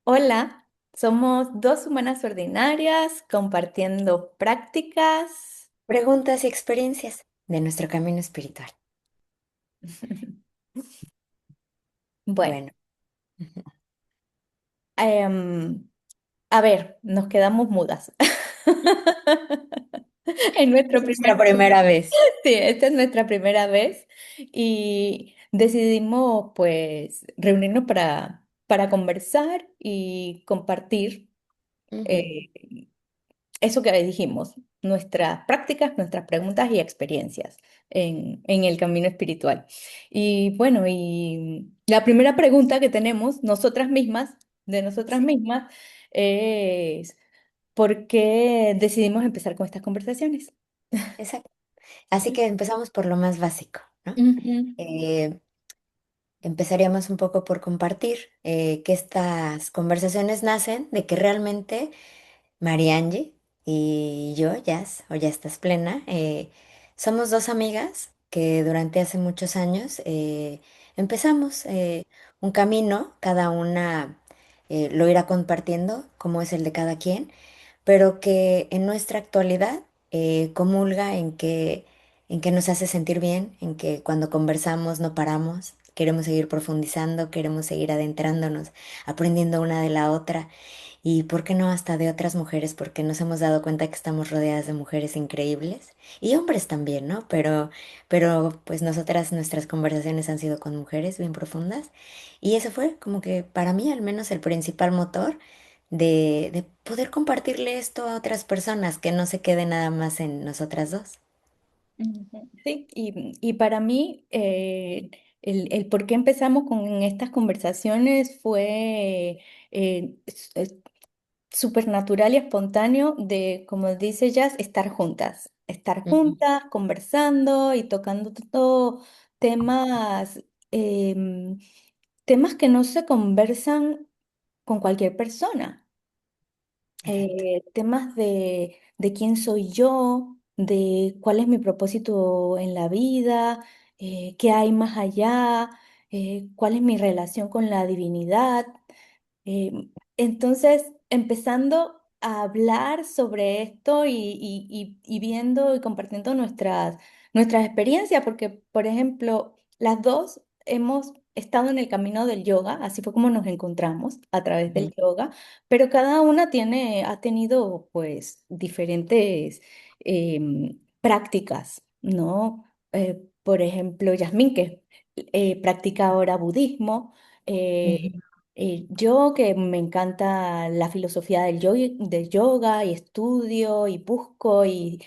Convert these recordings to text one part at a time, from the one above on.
Hola, somos dos humanas ordinarias compartiendo prácticas. Preguntas y experiencias de nuestro camino espiritual. Bueno, Bueno, ujú. em, a ver, nos quedamos mudas. En nuestro Es nuestra primer, primera vez. sí, esta es nuestra primera vez y decidimos pues reunirnos para conversar y compartir. Ujú. eh, Eso que dijimos, nuestras prácticas, nuestras preguntas y experiencias en el camino espiritual. Y bueno, y la primera pregunta que tenemos nosotras mismas, de nosotras Sí, mismas, es ¿por qué decidimos empezar con estas conversaciones? exacto. Así que empezamos por lo más básico, ¿no? Ujú, Eh, Empezaríamos un poco por compartir que estas conversaciones nacen de que realmente Mariangi y yo, Jazz, o Ya Estás Plena, somos dos amigas que durante hace muchos años empezamos un camino, cada una lo irá compartiendo, como es el de cada quien, pero que en nuestra actualidad comulga en que nos hace sentir bien, en que cuando conversamos no paramos, queremos seguir profundizando, queremos seguir adentrándonos, aprendiendo una de la otra. Y por qué no hasta de otras mujeres, porque nos hemos dado cuenta que estamos rodeadas de mujeres increíbles y hombres también, ¿no? Pero pues nosotras, nuestras conversaciones han sido con mujeres bien profundas y eso fue como que para mí al menos el principal motor de poder compartirle esto a otras personas, que no se quede nada más en nosotras dos. ujú. Sí, y para mí el por qué empezamos con estas conversaciones fue eh, súper natural y espontáneo de, como dice Jazz, estar Ujú. juntas, conversando y tocando todo temas, temas que no se conversan con cualquier persona. Exacto. Temas de quién soy yo, de cuál es mi propósito en la vida, qué hay más allá, cuál es mi relación con la divinidad. Entonces, empezando a hablar sobre esto y viendo y compartiendo nuestras experiencias, porque, por ejemplo, las dos hemos estado en el camino del yoga, así fue como nos encontramos a través del Ujú. yoga, pero cada una ha tenido pues diferentes prácticas, ¿no? Por ejemplo, Yasmín, que practica ahora budismo. Ujú. eh, yo que me encanta la filosofía del yoga y estudio y busco y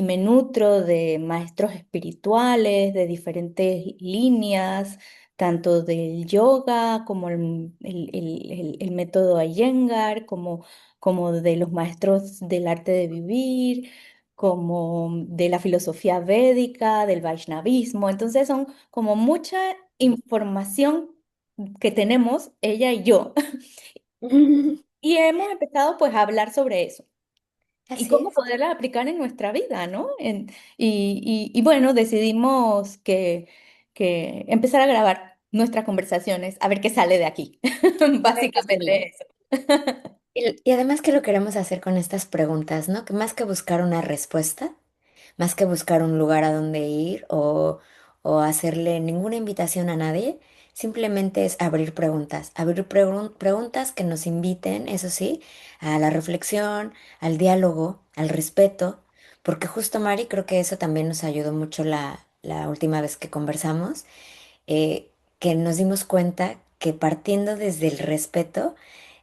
me nutro de maestros espirituales de diferentes líneas, tanto del yoga como el método Iyengar, como de los maestros del arte de vivir, como de la filosofía védica, del Vaishnavismo. Entonces son como mucha información que tenemos ella y yo. Y hemos empezado pues a hablar sobre eso y Así cómo es. poderla aplicar en nuestra vida, ¿no? Y bueno, decidimos que empezar a grabar nuestras conversaciones, a ver qué sale de aquí. A ver qué sale. Básicamente eso. Y además que lo queremos hacer con estas preguntas, ¿no? Que más que buscar una respuesta, más que buscar un lugar a donde ir o hacerle ninguna invitación a nadie, simplemente es abrir preguntas, preguntas que nos inviten, eso sí, a la reflexión, al diálogo, al respeto, porque justo Mari, creo que eso también nos ayudó mucho la última vez que conversamos, eh, que nos dimos cuenta que partiendo desde el respeto,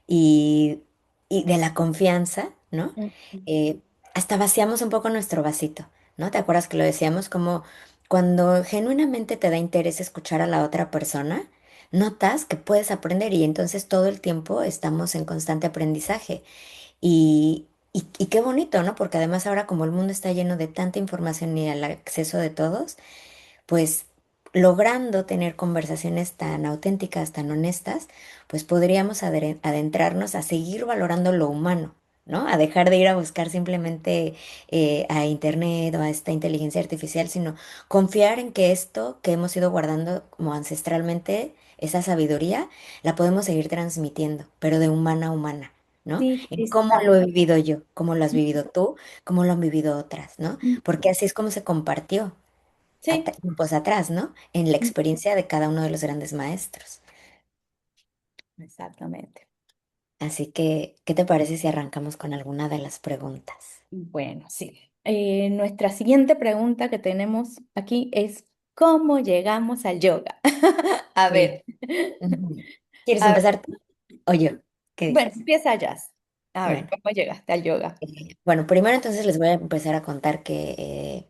y, y de la confianza, ¿no? Ujú. Eh, Hasta vaciamos un poco nuestro vasito, ¿no? ¿Te acuerdas que lo decíamos? Como cuando genuinamente te da interés escuchar a la otra persona, notas que puedes aprender y entonces todo el tiempo estamos en constante aprendizaje. Y qué bonito, ¿no? Porque además ahora como el mundo está lleno de tanta información y al acceso de todos, pues logrando tener conversaciones tan auténticas, tan honestas, pues podríamos adentrarnos a seguir valorando lo humano, ¿no? A dejar de ir a buscar simplemente a internet o a esta inteligencia artificial, sino confiar en que esto que hemos ido guardando como ancestralmente, esa sabiduría, la podemos seguir transmitiendo, pero de humana a humana, ¿no? Sí, En cómo lo he exacto. vivido yo, cómo lo has vivido tú, cómo lo han vivido otras, ¿no? Porque así es como se compartió Sí, tiempos atrás, ¿no? En la experiencia de cada uno de los grandes maestros. exactamente. Así que, ¿qué te parece si arrancamos con alguna de las preguntas? Bueno, sí. Nuestra siguiente pregunta que tenemos aquí es, ¿cómo llegamos al yoga? A Sí. ver, Ujú. ¿Quieres a ver, empezar tú o yo? ¿Qué bueno, dices? empieza Jazz. A ver, Bueno, ¿cómo llegaste al yoga? bueno, primero entonces les voy a empezar a contar que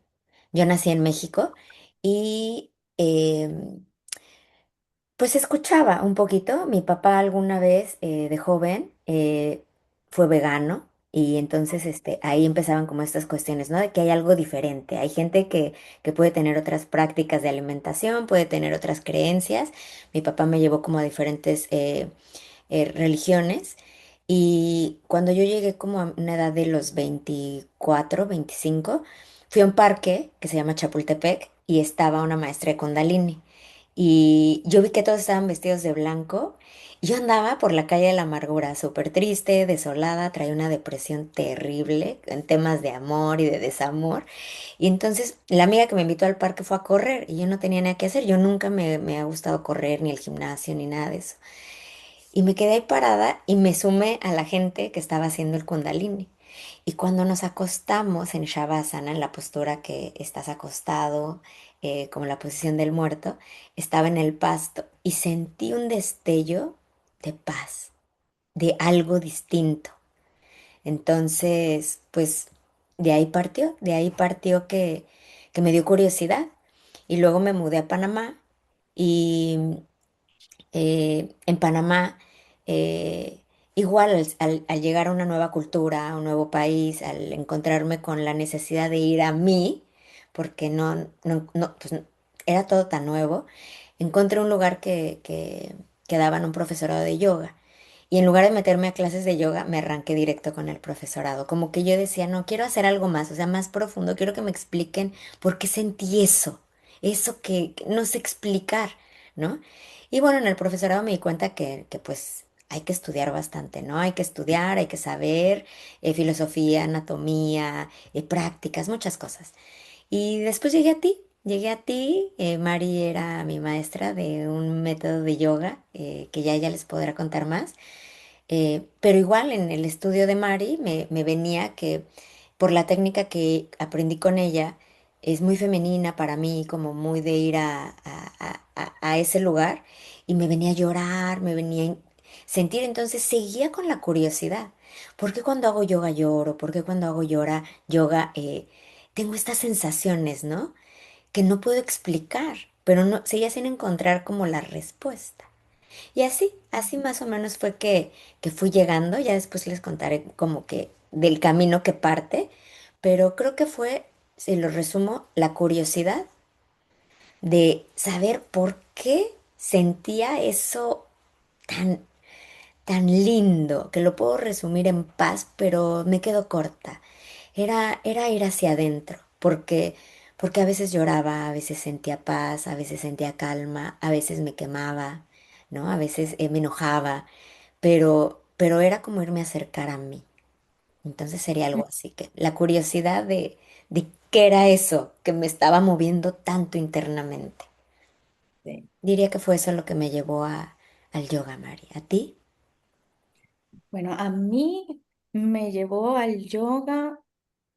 yo nací en México y pues escuchaba un poquito. Mi papá alguna vez de joven fue vegano y entonces ahí empezaban como estas cuestiones, ¿no? De que hay algo diferente. Hay gente que puede tener otras prácticas de alimentación, puede tener otras creencias. Mi papá me llevó como a diferentes religiones. Y cuando yo llegué como a una edad de los 24 25 fui a un parque que se llama Chapultepec y estaba una maestra de Kundalini. Y yo vi que todos estaban vestidos de blanco. Y yo andaba por la calle de la amargura, súper triste, desolada, traía una depresión terrible en temas de amor y de desamor. Y entonces la amiga que me invitó al parque fue a correr y yo no tenía nada que hacer. Yo nunca me ha gustado correr, ni el gimnasio, ni nada de eso. Y me quedé ahí parada y me sumé a la gente que estaba haciendo el Kundalini. Y cuando nos acostamos en Shavasana, en la postura que estás acostado, como la posición del muerto, estaba en el pasto y sentí un destello de paz, de algo distinto. Entonces, pues de ahí partió que me dio curiosidad. Y luego me mudé a Panamá y en Panamá, igual al llegar a una nueva cultura, a un nuevo país, al encontrarme con la necesidad de ir a mí, porque pues, era todo tan nuevo, encontré un lugar que daban un profesorado de yoga. Y en lugar de meterme a clases de yoga, me arranqué directo con el profesorado. Como que yo decía, no, quiero hacer algo más, o sea, más profundo, quiero que me expliquen por qué sentí eso que no sé explicar, ¿no? Y bueno, en el profesorado me di cuenta que pues hay que estudiar bastante, ¿no? Hay que estudiar, hay que saber filosofía, anatomía, prácticas, muchas cosas. Y después llegué a ti, Mari era mi maestra de un método de yoga que ya ella les podrá contar más. Pero igual en el estudio de Mari me venía que por la técnica que aprendí con ella, es muy femenina para mí, como muy de ir a ese lugar, y me venía a llorar, me venía a sentir, entonces seguía con la curiosidad. ¿Por qué cuando hago yoga lloro? ¿Por qué cuando hago yoga tengo estas sensaciones, ¿no? Que no puedo explicar, pero no, seguía sin encontrar como la respuesta. Y así más o menos fue que fui llegando, ya después les contaré como que del camino que parte, pero creo que fue, si lo resumo, la curiosidad de saber por qué sentía eso tan, tan lindo, que lo puedo resumir en paz, pero me quedo corta. Era ir hacia adentro, porque a veces lloraba, a veces sentía paz, a veces sentía calma, a veces me quemaba, ¿no? A veces me enojaba, pero era como irme a acercar a mí. Entonces sería algo así, que la curiosidad de qué era eso que me estaba moviendo tanto internamente. Sí. Diría que fue eso lo que me llevó al yoga, Mari. ¿A ti? Bueno, a mí me llevó al yoga,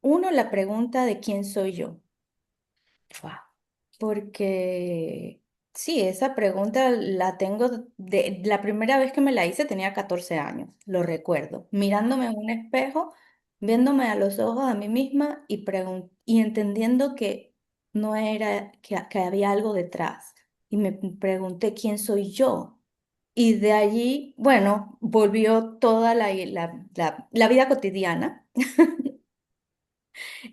uno, la pregunta de quién soy yo. Wow. Porque sí, esa pregunta la tengo de la primera vez que me la hice tenía 14 años, lo recuerdo, mirándome en un espejo, viéndome a los ojos a mí misma y entendiendo que no era, que había algo detrás. Y me pregunté quién soy yo. Y de allí, bueno, volvió toda la vida cotidiana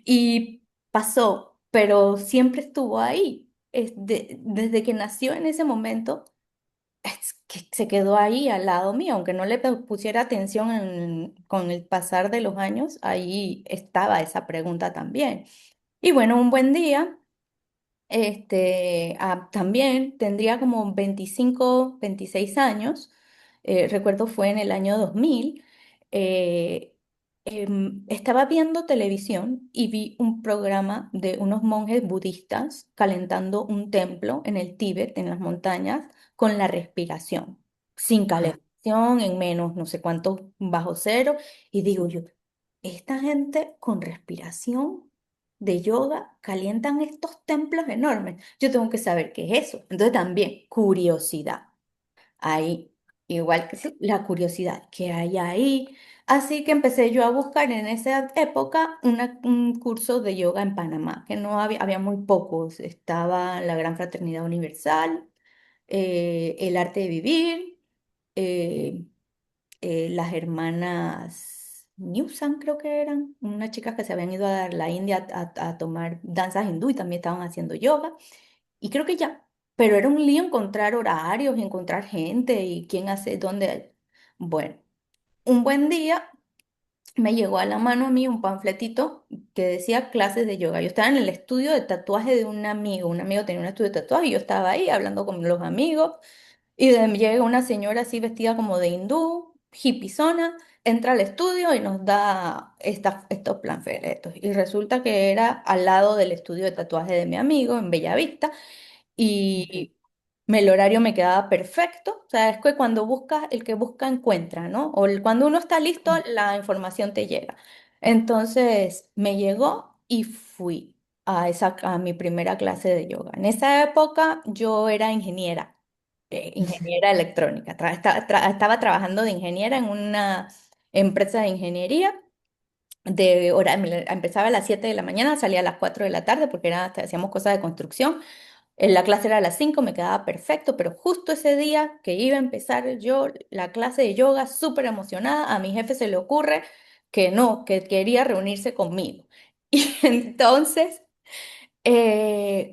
y pasó, pero siempre estuvo ahí. Desde que nació en ese momento, es que se quedó ahí al lado mío, aunque no le pusiera atención con el pasar de los años, ahí estaba esa pregunta también. Y bueno, un buen día. También tendría como 25 26 años, recuerdo fue en el año 2000. eh, Estaba viendo televisión y vi un programa de unos monjes budistas calentando un templo en el Tíbet, en las montañas, con la respiración, sin Wow. calefacción, en menos no sé cuántos bajo cero, y digo yo, esta gente con respiración de yoga calientan estos templos enormes. Yo tengo que saber qué es eso. Entonces también curiosidad. Ahí, igual que sí, la curiosidad que hay ahí. Así que empecé yo a buscar en esa época un curso de yoga en Panamá, que no había, había muy pocos. Estaba la Gran Fraternidad Universal, el arte de vivir, eh, las hermanas Newsom, creo que eran, unas chicas que se habían ido a la India a tomar danzas hindú y también estaban haciendo yoga. Y creo que ya, pero era un lío encontrar horarios, y encontrar gente y quién hace dónde. Bueno, un buen día me llegó a la mano a mí un panfletito que decía clases de yoga. Yo estaba en el estudio de tatuaje de un amigo tenía un estudio de tatuaje y yo estaba ahí hablando con los amigos. Y llega una señora así vestida como de hindú, hippiezona, entra al estudio y nos da estos planfletos. Y resulta que era al lado del estudio de tatuaje de mi amigo en Bellavista y el horario me quedaba perfecto. O sea, es que cuando buscas, el que busca encuentra, ¿no? O cuando uno está listo, la información te llega. Entonces me llegó y fui a mi primera clase de yoga. En esa época yo era ingeniera, ingeniera electrónica. Estaba trabajando de ingeniera en una empresa de ingeniería. Empezaba a las 7 de la mañana, salía a las 4 de la tarde porque hacíamos cosas de construcción. En la clase era a las 5, me quedaba perfecto, pero justo ese día que iba a empezar yo la clase de yoga, súper emocionada, a mi jefe se le ocurre que no, que quería reunirse conmigo. Y entonces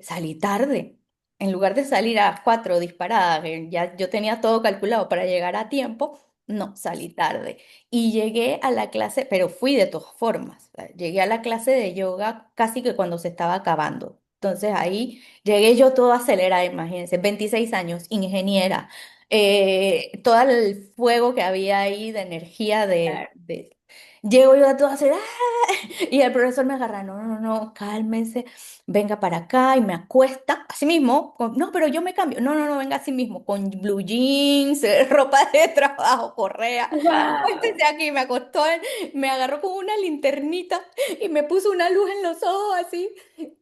salí tarde. En lugar de salir a las 4 disparada, que ya yo tenía todo calculado para llegar a tiempo, no, salí tarde. Y llegué a la clase, pero fui de todas formas. O sea, llegué a la clase de yoga casi que cuando se estaba acabando. Entonces ahí llegué yo toda acelerada, imagínense, 26 años, ingeniera, todo el fuego que había ahí de energía Llego yo a toda acelerada. Y el profesor me agarra, no, no, no, cálmense, venga para acá y me acuesta, así mismo, no, pero yo me cambio, no, no, no, venga así mismo, con blue jeans, ropa de trabajo, correa, Wow. acuéstese aquí, me acostó, me agarró con una linternita y me puso una luz en los ojos así,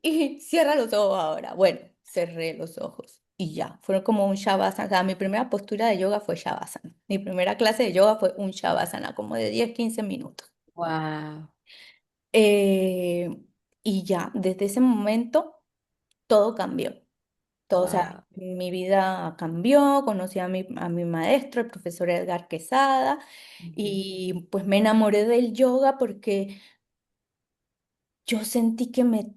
y cierra los ojos ahora. Bueno, cerré los ojos. Y ya, fue como un shavasana. O sea, mi primera postura de yoga fue shavasana. Mi primera clase de yoga fue un shavasana, como de 10 15 minutos. Wow. Eh, y ya, desde ese momento todo cambió. Todo, o sea, Wow. mi vida cambió, conocí a mi maestro, el profesor Edgar Quesada, y pues me enamoré del yoga porque yo sentí que me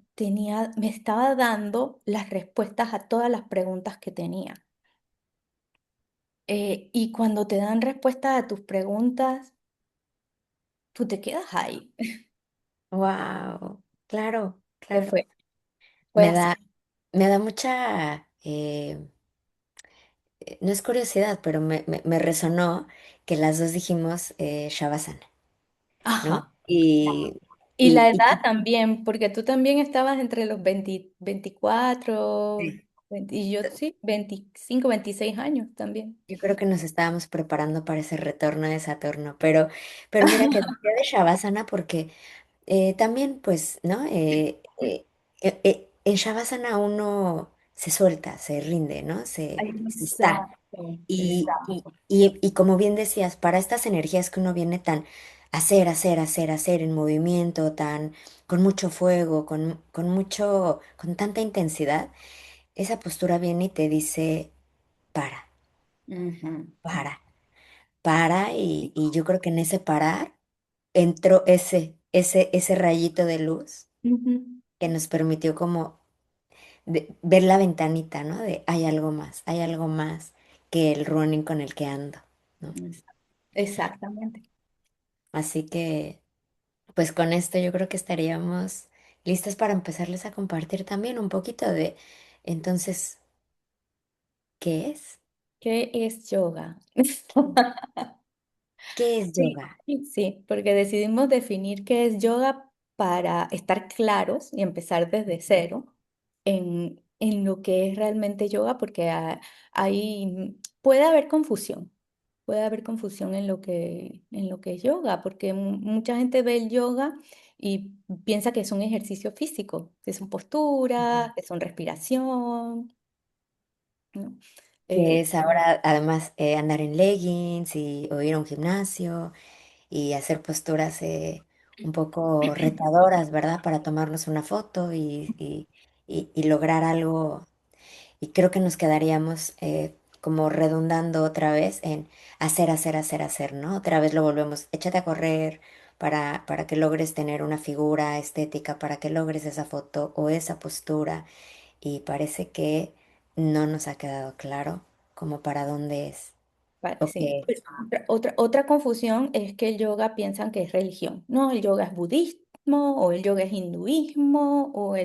estaba dando las respuestas a todas las preguntas que tenía. Y cuando te dan respuestas a tus preguntas, tú te quedas ahí. Wow. Claro, ¿Qué claro. fue? Fue Me así. da, me da mucha, no es curiosidad, pero me resonó que las dos dijimos Shavasana, ¿no? Ajá. Y la Y edad también, porque tú también estabas entre los 20 24 sí, 20 y yo sí, 25 26 años también. yo creo que nos estábamos preparando para ese retorno de Saturno, pero mira que decía de Shavasana porque también, pues, ¿no? En Shavasana uno se suelta, se rinde, ¿no? Se está. Exacto, Y, exacto. y como bien decías, para estas energías que uno viene tan hacer, hacer, hacer, hacer en movimiento, tan con mucho fuego, con mucho, con tanta intensidad, esa postura viene y te dice, para, Ujú, para, para, y yo creo que en ese parar entró ese rayito de luz ujú. que nos permitió como ver la ventanita, ¿no? De hay algo más, hay algo más. que el running con el que ando, ¿no? Ex- Exactamente. Así que, pues con esto yo creo que estaríamos listos para empezarles a compartir también un poquito de, entonces, ¿qué es? ¿Qué es yoga? ¿Qué es Sí, yoga? sí, porque decidimos definir qué es yoga para estar claros y empezar desde cero en lo que es realmente yoga, porque puede haber confusión, puede haber confusión en lo que es yoga, porque mucha gente ve el yoga y piensa que es un ejercicio físico, que son Ujú. posturas, que son respiración, ¿no? Que Eh, es ahora además andar en leggings o ir a un gimnasio y hacer posturas un poco retadoras, ¿verdad? Para tomarnos una foto y lograr algo. Y creo que nos quedaríamos como redundando otra vez en hacer, hacer, hacer, hacer, ¿no? Otra vez lo volvemos, échate a correr para que logres tener una figura estética, para que logres esa foto o esa postura. Y parece que no nos ha quedado claro como para dónde es. Ok. Sí. Pues, otra confusión es que el yoga piensan que es religión. No, el yoga es budismo, o el yoga es hinduismo, o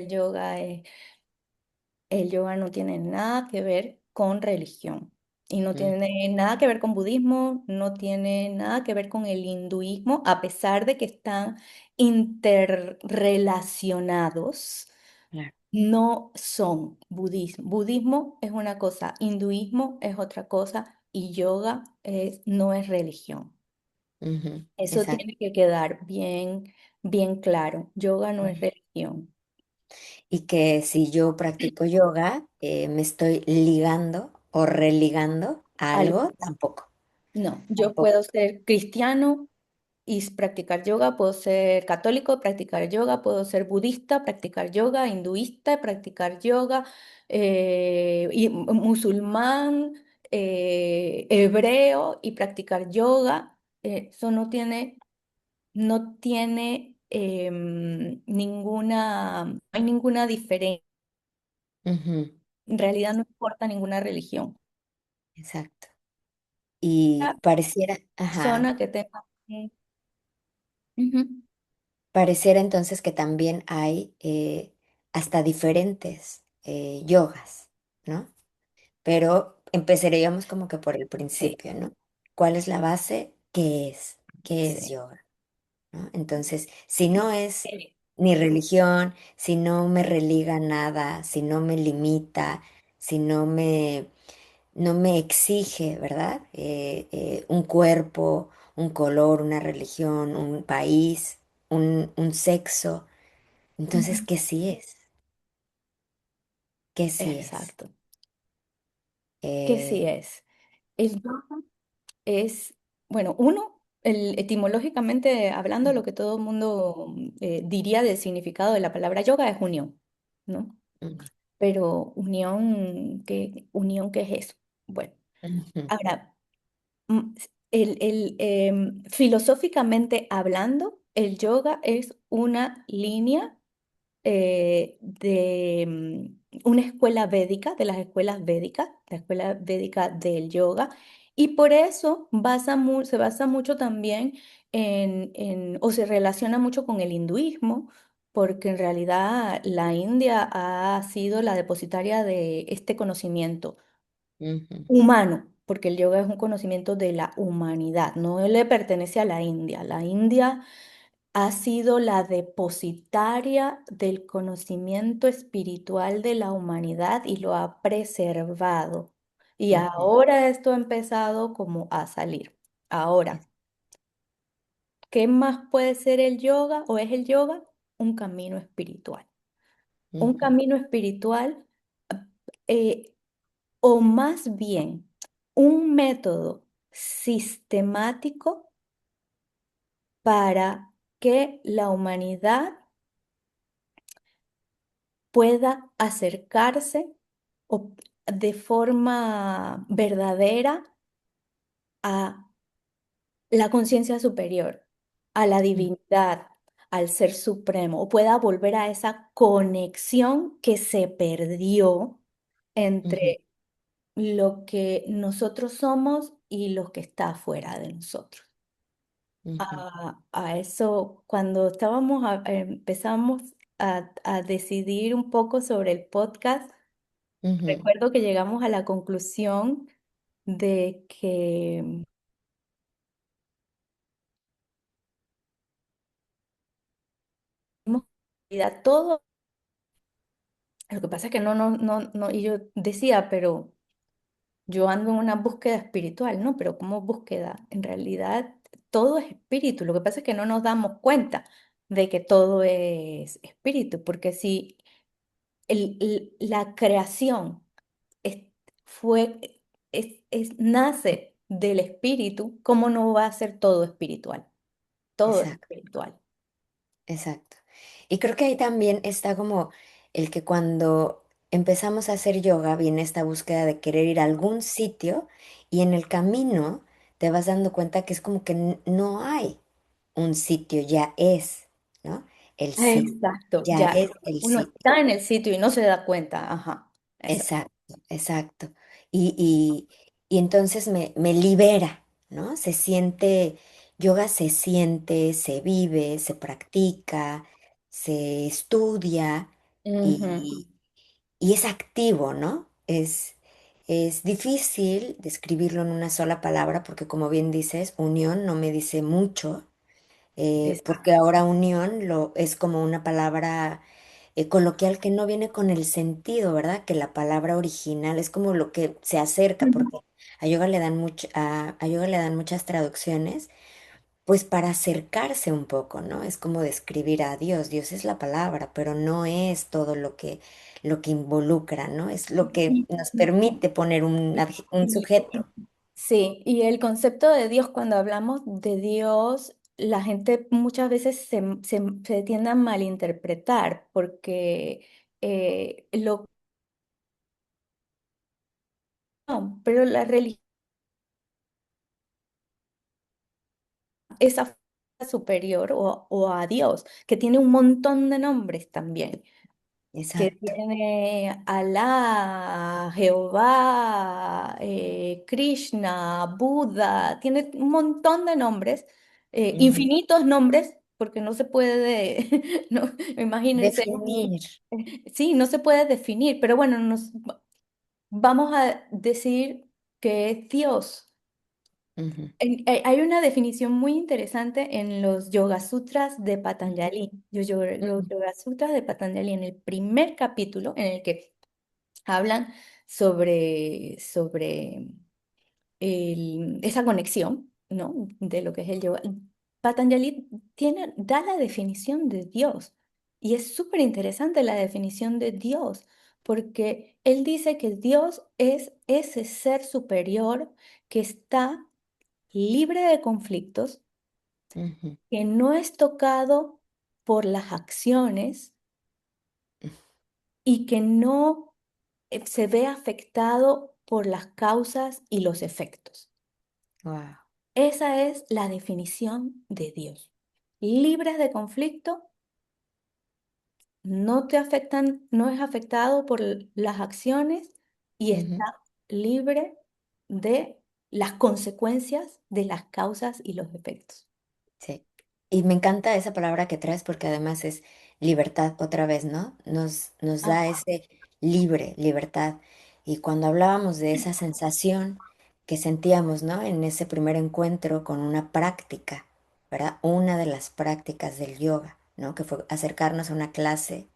el yoga no tiene nada que ver con religión. Y no Mm, tiene nada que ver con budismo, no tiene nada que ver con el hinduismo, a pesar de que están interrelacionados. claro. No son budismo. Budismo es una cosa, hinduismo es otra cosa y yoga no es religión. Ujú, Eso exacto. tiene que quedar bien, bien claro. Yoga no es religión. Y que si yo practico yoga, me estoy ligando o religando a Algo. algo, tampoco, No, yo tampoco. puedo ser cristiano y practicar yoga, puedo ser católico, practicar yoga, puedo ser budista, practicar yoga, hinduista, practicar yoga, y musulmán, hebreo y practicar yoga. Eso no tiene no hay ninguna diferencia. Ujú, En realidad no importa ninguna religión. exacto. La Y pareciera, ajá, persona que tenga... Ujú. pareciera entonces que también hay hasta diferentes yogas, ¿no? Pero empezaríamos como que por el Sí, principio, ¿no? ¿Cuál es la base? ¿Qué es? ¿Qué es sí. yoga? ¿No? Entonces, si no es Eh, ni religión, si no me religa a nada, si no me limita, si no me exige, ¿verdad? Un cuerpo, un color, una religión, un país, un sexo. Entonces, Ujú. ¿qué sí es? ¿Qué sí es? Exacto. ¿Qué sí Eh, es? El yoga es, bueno, etimológicamente hablando, lo que todo el mundo diría del significado de la palabra yoga es unión, ¿no? mm, Pero unión, ¿qué es eso? Bueno, ujú, ahora, filosóficamente hablando, el yoga es una línea una escuela védica, de las escuelas védicas, la escuela védica del yoga, y por eso se basa mucho también o se relaciona mucho con el hinduismo, porque en realidad la India ha sido la depositaria de este conocimiento ujú, humano, porque el yoga es un conocimiento de la humanidad, no le pertenece a la India. La India ha sido la depositaria del conocimiento espiritual de la humanidad y lo ha preservado. Y ujú, ahora esto ha empezado como a salir. Ahora, ¿qué más puede ser el yoga o es el yoga? Un camino espiritual. Un ujú, camino espiritual, eh, o más bien un método sistemático para que la humanidad pueda acercarse o- de forma verdadera a la conciencia superior, a la ujú, divinidad, al ser supremo, o pueda volver a esa conexión que se perdió ujú, entre lo que nosotros somos y lo que está afuera de nosotros. Ujú, A eso, cuando empezamos a decidir un poco sobre el podcast, ujú, recuerdo que llegamos a la conclusión de que todo, lo que pasa es que no, y yo decía, pero yo ando en una búsqueda espiritual, ¿no? Pero ¿cómo búsqueda? En realidad todo es espíritu. Lo que pasa es que no nos damos cuenta de que todo es espíritu, porque si la creación es- fue, nace del espíritu, ¿cómo no va a ser todo espiritual? Todo es exacto, espiritual. exacto. Y creo que ahí también está como el que cuando empezamos a hacer yoga viene esta búsqueda de querer ir a algún sitio y en el camino te vas dando cuenta que es como que no hay un sitio, ya es, ¿no? El sitio, Exacto, ya ya. es el Uno sitio. está en el sitio y no se da cuenta. Ajá. Exacto. Exacto, exacto. Y entonces me libera, ¿no? Se siente, yoga se siente, se vive, se practica, se estudia Ujú. y, y es activo, ¿no? Es difícil describirlo en una sola palabra porque como bien dices, unión no me dice mucho, porque Exacto. ahora unión es como una palabra coloquial que no viene con el sentido, ¿verdad? Que la palabra original es como lo que se acerca, Ujú. porque a yoga le dan a yoga le dan muchas traducciones, pues para acercarse un poco, ¿no? Es como describir a Dios. Dios es la palabra, pero no es todo lo que involucra, ¿no? Es lo que Y- nos permite poner un y- sujeto. Sí, y el concepto de Dios, cuando hablamos de Dios, la gente muchas veces se tiende a malinterpretar porque lo no, pero la religión, esa fuerza superior o a Dios, que tiene un montón de nombres también, que Exacto. tiene Alá, Jehová, Krishna, Buda, tiene un montón de nombres, Ujú. infinitos nombres, porque no se puede, no, imagínense, Definir. sí, no se puede definir, pero bueno, vamos a decir que es Dios. Ujú, Hay una definición muy interesante en los Yoga Sutras de Patanjali. Los ujú, Yoga Sutras de Patanjali, en el primer capítulo, en el que hablan sobre esa conexión, ¿no? De lo que es el yoga. Patanjali da la definición de Dios y es súper interesante la definición de Dios porque él dice que Dios es ese ser superior que está libre de conflictos, ujú. que no es tocado por las acciones y que no se ve afectado por las causas y los efectos. Wow. Esa es la definición de Dios. Libres de conflicto, no te afectan, no es afectado por las acciones y está libre de las consecuencias de las causas y los efectos. Sí. Y me encanta esa palabra que traes porque además es libertad otra vez, ¿no? Nos da Ajá. ese libre, libertad. Y cuando hablábamos de esa sensación que sentíamos, ¿no? En ese primer encuentro con una práctica, ¿verdad? Una de las prácticas del yoga, ¿no? Que fue acercarnos a una clase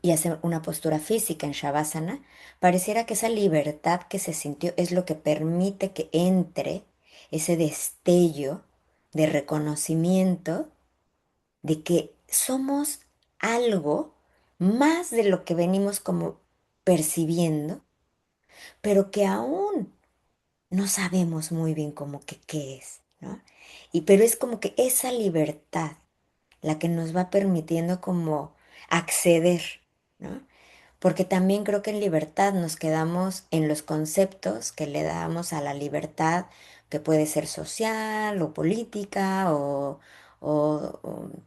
y hacer una postura física en Shavasana, pareciera que esa libertad que se sintió es lo que permite que entre ese destello de reconocimiento de que somos algo más de lo que venimos como percibiendo, pero que aún no sabemos muy bien cómo que qué es, ¿no? Y pero es como que esa libertad la que nos va permitiendo como acceder, ¿no? Porque también creo que en libertad nos quedamos en los conceptos que le damos a la libertad, que puede ser social o política o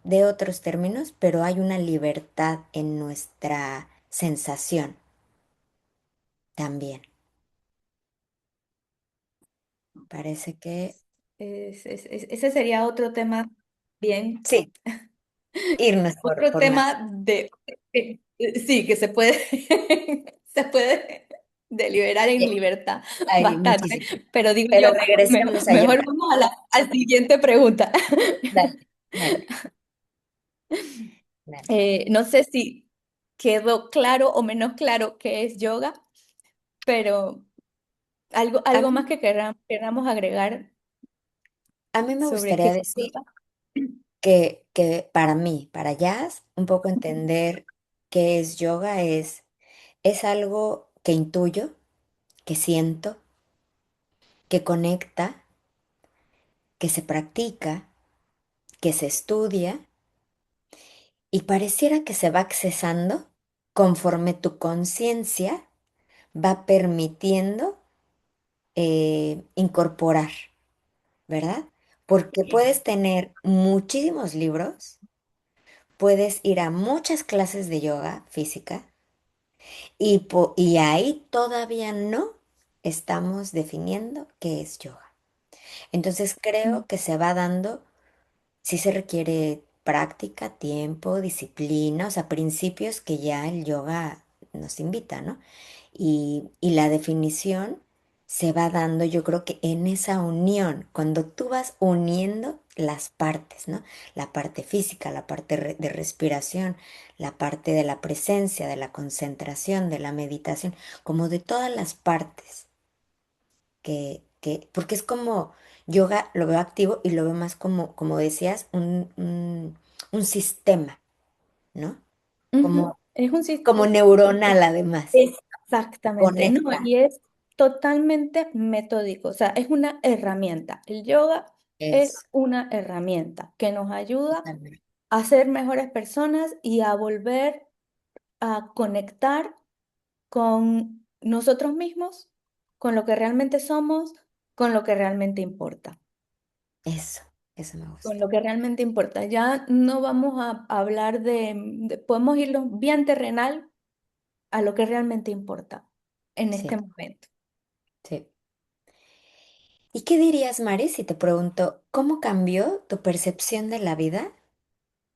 de otros términos, pero hay una libertad en nuestra sensación. también. Parece que Ese sería otro tema bien. sí, irnos Otro por más. tema sí, que se puede, se puede deliberar en Sí, libertad hay bastante, muchísimo. pero digo Pero yo, regresemos a mejor yoga. vamos a la siguiente pregunta. Dale, dale, dale. No sé si quedó claro o menos claro qué es yoga, pero A algo mí, más que queramos agregar a mí me sobre qué gustaría es decir yoga. que para mí, para Jazz, un poco entender qué es yoga es algo que intuyo, que siento, que conecta, que se practica, que se estudia y pareciera que se va accesando conforme tu conciencia va permitiendo incorporar, ¿verdad? Porque puedes tener muchísimos libros, puedes ir a muchas clases de yoga física y ahí todavía no estamos definiendo qué es yoga. Entonces creo que se va dando, sí se requiere práctica, tiempo, disciplina, o sea, principios que ya el yoga nos invita, ¿no? Y la definición se va dando, yo creo que en esa unión, cuando tú vas uniendo las partes, ¿no? La parte física, la parte de respiración, la parte de la presencia, de la concentración, de la meditación, como de todas las partes porque es como yoga, lo veo activo y lo veo más como, como decías, un sistema, ¿no? Ujú. Como, Es un sistema. como neuronal además, Exactamente, no, conecta y es totalmente metódico, o sea, es una herramienta. El yoga es eso. una herramienta que nos ayuda Totalmente. a ser mejores personas y a volver a conectar con nosotros mismos, con lo que realmente somos, con lo que realmente importa, Eso me con gusta. lo que realmente importa. Ya no vamos a hablar podemos irnos bien terrenal a lo que realmente importa en Sí, este momento. sí. ¿Y qué dirías, Mari, si te pregunto, cómo cambió tu percepción de la vida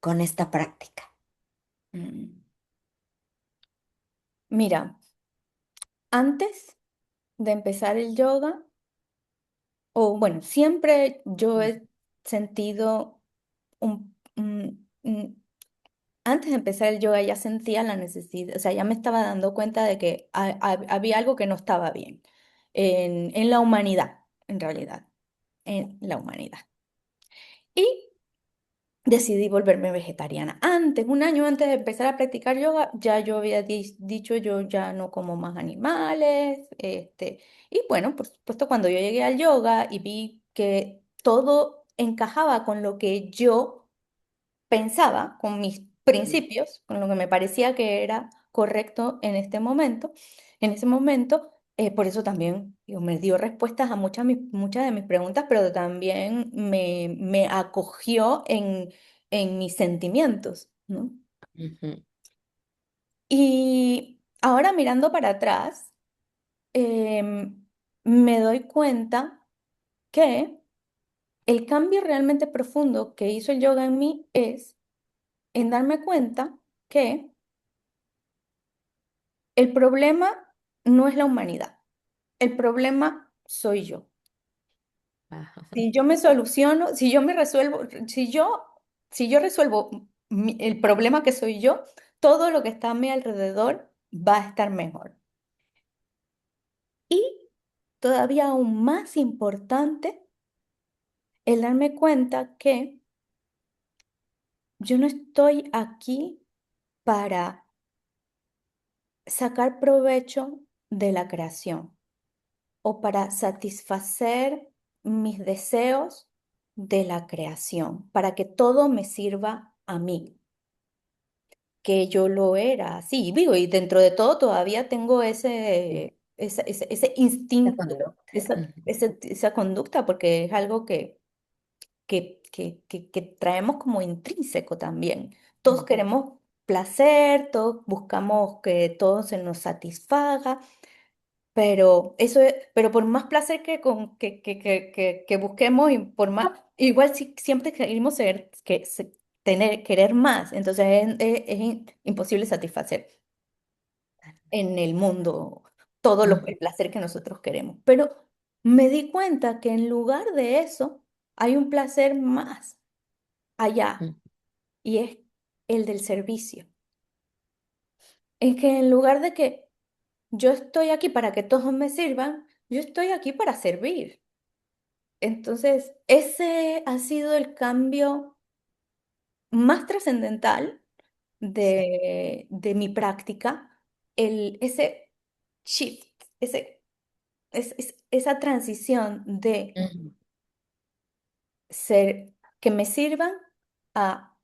con esta práctica? Mm. Mira, antes de empezar el yoga, o bueno, siempre yo Mm. he sentido antes de empezar el yoga ya sentía la necesidad, o sea, ya me estaba dando cuenta de que había algo que no estaba bien en la humanidad, en realidad, en la humanidad. Y decidí volverme vegetariana. Antes, un año antes de empezar a practicar yoga, ya yo había dicho yo ya no como más animales, y bueno, por supuesto cuando yo llegué al yoga y vi que todo encajaba con lo que yo pensaba, con mis principios, con lo que me parecía que era correcto en ese momento, por eso también digo, me dio respuestas a muchas de mis preguntas, pero también me acogió en mis sentimientos, ¿no? Ujú. Y ahora mirando para atrás, me doy cuenta que el cambio realmente profundo que hizo el yoga en mí es en darme cuenta que el problema no es la humanidad, el problema soy yo. Ajá. Si yo me soluciono, si yo me resuelvo, si yo resuelvo el problema que soy yo, todo lo que está a mi alrededor va a estar mejor. Y todavía aún más importante, el darme cuenta que yo no estoy aquí para sacar provecho de la creación, o para satisfacer mis deseos de la creación, para que todo me sirva a mí, que yo lo era así. Digo, y dentro de todo todavía tengo Sí, ese la instinto, conducta. Ujú. esa conducta, porque es algo que traemos como intrínseco también. Todos Ujú. queremos placer, todos buscamos que todo se nos satisfaga. pero por más placer que busquemos y por más, igual siempre queremos querer más, entonces imposible satisfacer en el mundo el Ujú, placer que nosotros queremos. Pero me di cuenta que en lugar de eso hay un placer más allá ujú, y es el del servicio. Es que en lugar de que yo estoy aquí para que todos me sirvan, yo estoy aquí para servir. Entonces, ese ha sido el cambio más trascendental sí. de mi práctica, ese shift, esa transición de Ujú. ser que me sirvan a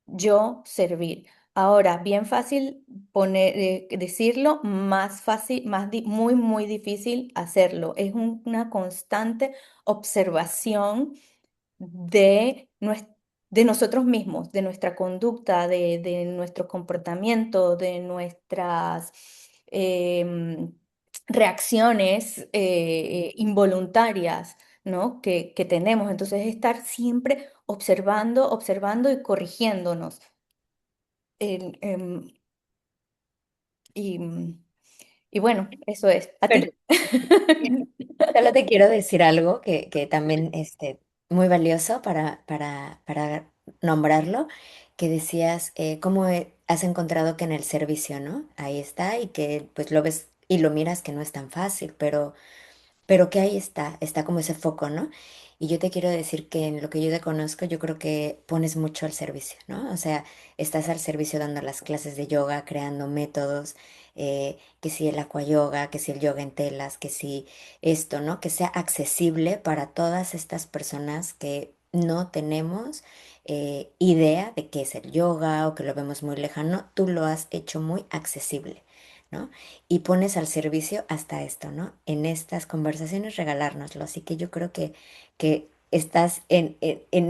yo servir. Ahora, bien fácil decirlo, más fácil, muy, muy difícil hacerlo. Es una constante observación de, de nosotros mismos, de nuestra conducta, de nuestro comportamiento, de nuestras em, reacciones involuntarias, ¿no? que tenemos. Entonces, estar siempre observando, observando y corrigiéndonos. El, y, y bueno, eso es. ¿A Pero ti? solo te quiero decir algo que también muy valioso para nombrarlo, que decías, cómo has encontrado que en el servicio, ¿no? Ahí está y que pues lo ves y lo miras que no es tan fácil, pero que ahí está como ese foco, ¿no? Y yo te quiero decir que en lo que yo te conozco, yo creo que pones mucho al servicio, ¿no? O sea, estás al servicio dando las clases de yoga, creando métodos, que si el aqua yoga, que si el yoga en telas, que si esto, ¿no? Que sea accesible para todas estas personas que no tenemos idea de qué es el yoga o que lo vemos muy lejano, tú lo has hecho muy accesible, ¿no? Y pones al servicio hasta esto, ¿no? En estas conversaciones regalárnoslo. Así que yo creo que estás en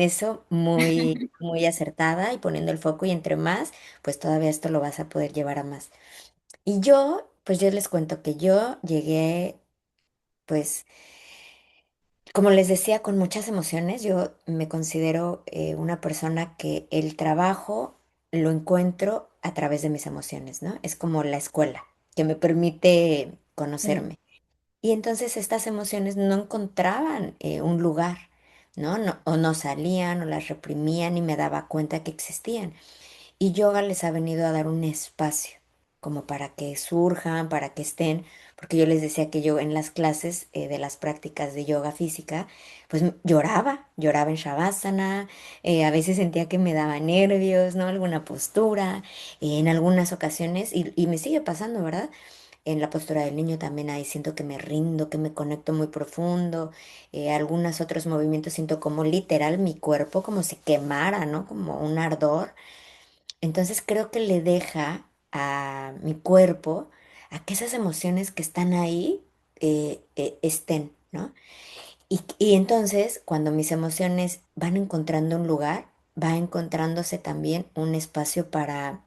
eso muy, muy acertada y poniendo el foco y entre más, pues todavía esto lo vas a poder llevar a más. Y yo, pues yo les cuento que yo llegué, pues, como les decía, con muchas emociones. Yo me considero una persona que el trabajo lo encuentro a través de mis emociones, ¿no? Es como la escuela que me permite Mm, conocerme. Y entonces estas emociones no encontraban un lugar, ¿no? O no salían o las reprimían y me daba cuenta que existían. Y yoga les ha venido a dar un espacio como para que surjan, para que estén, porque yo les decía que yo en las clases de las prácticas de yoga física, pues lloraba en Shavasana, a veces sentía que me daba nervios, ¿no? Alguna postura, en algunas ocasiones, y me sigue pasando, ¿verdad? En la postura del niño también ahí siento que me rindo, que me conecto muy profundo. Algunos otros movimientos siento como literal mi cuerpo como si quemara, ¿no? Como un ardor. Entonces creo que le deja a mi cuerpo a que esas emociones que están ahí estén, ¿no? Y entonces cuando mis emociones van encontrando un lugar, va encontrándose también un espacio para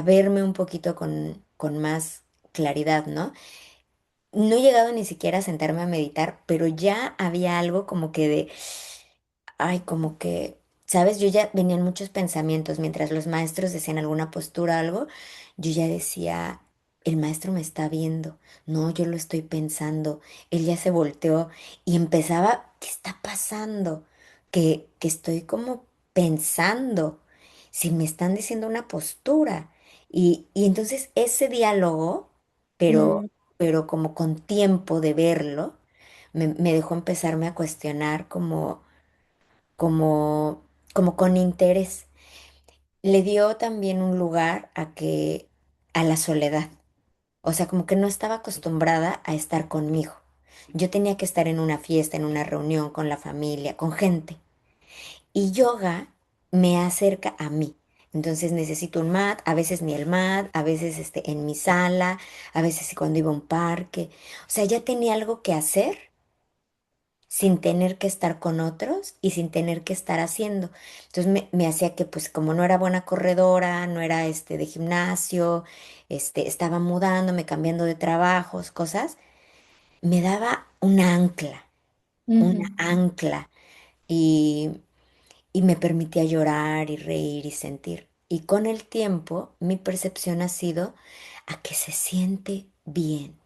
verme un poquito con más claridad, ¿no? No he llegado ni siquiera a sentarme a meditar, pero ya había algo como que como que, ¿sabes? Yo ya venían muchos pensamientos mientras los maestros decían alguna postura o algo, yo ya decía, el maestro me está viendo, no, yo lo estoy pensando, él ya se volteó y empezaba, ¿qué está pasando? Que estoy como pensando, si me están diciendo una postura. Y entonces ese diálogo, pero, mm, pero como con tiempo de verlo, me dejó empezarme a cuestionar como, como con interés. Le dio también un lugar a la soledad. O sea, como que no estaba acostumbrada a estar conmigo. Yo tenía que estar en una fiesta, en una reunión con la familia, con gente. Y yoga me acerca a mí. Entonces necesito un mat, a veces ni el mat, a veces en mi sala, a veces cuando iba a un parque. O sea, ya tenía algo que hacer sin tener que estar con otros y sin tener que estar haciendo. Entonces me hacía que pues como no era buena corredora, no era de gimnasio, estaba mudándome, cambiando de trabajos, cosas, me daba una Ujú, ancla y, y me permitía llorar y reír y sentir. Y con el tiempo mi percepción ha sido a que se siente bien.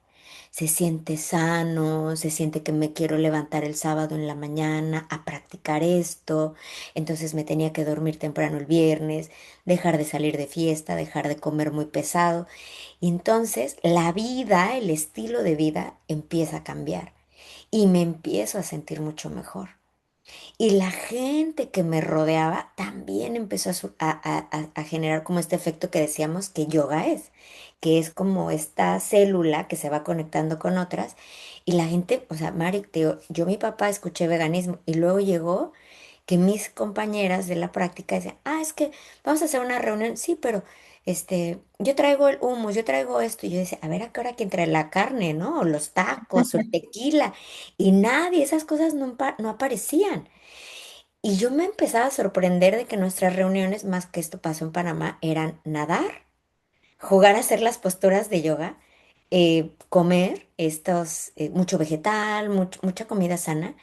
Se siente sano, se siente que me quiero levantar el sábado en la mañana a practicar esto, entonces me tenía que dormir temprano el viernes, dejar de salir de fiesta, dejar de comer muy pesado. Y entonces la vida, el estilo de vida empieza a cambiar y me empiezo a sentir mucho mejor. Y la gente que me rodeaba también empezó a generar como este efecto que decíamos que yoga es, que es como esta célula que se va conectando con otras. Y la gente, o sea, Mari, te digo, yo mi papá escuché veganismo y luego llegó que mis compañeras de la práctica decían, es que vamos a hacer una reunión, sí, pero yo traigo el hummus, yo traigo esto. Y yo decía, a ver, ¿a qué hora quién trae la carne, no? O los tacos, o el tequila. Y nadie, esas cosas no aparecían. Y yo me empezaba a sorprender de que nuestras reuniones, más que esto pasó en Panamá, eran nadar, jugar a hacer las posturas de yoga, comer mucho vegetal, mucha comida sana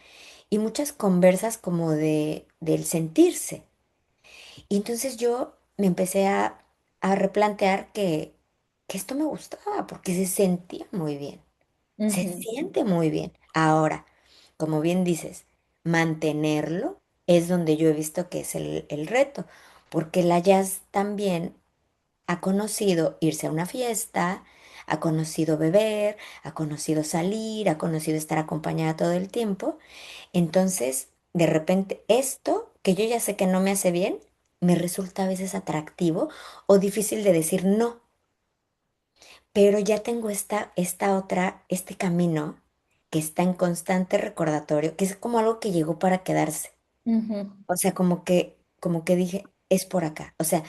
y muchas conversas como del sentirse. Y entonces yo me empecé a replantear que esto me gustaba porque se sentía muy bien. Se ujú, siente muy bien. Ahora, como bien dices, mantenerlo es donde yo he visto que es el reto, porque la jazz también ha conocido irse a una fiesta, ha conocido beber, ha conocido salir, ha conocido estar acompañada todo el tiempo. Entonces, de repente, esto que yo ya sé que no me hace bien, me resulta a veces atractivo o difícil de decir no, pero ya tengo este camino que está en constante recordatorio, que es como algo que llegó para quedarse. ujú, O sea, como que dije, es por acá. O sea,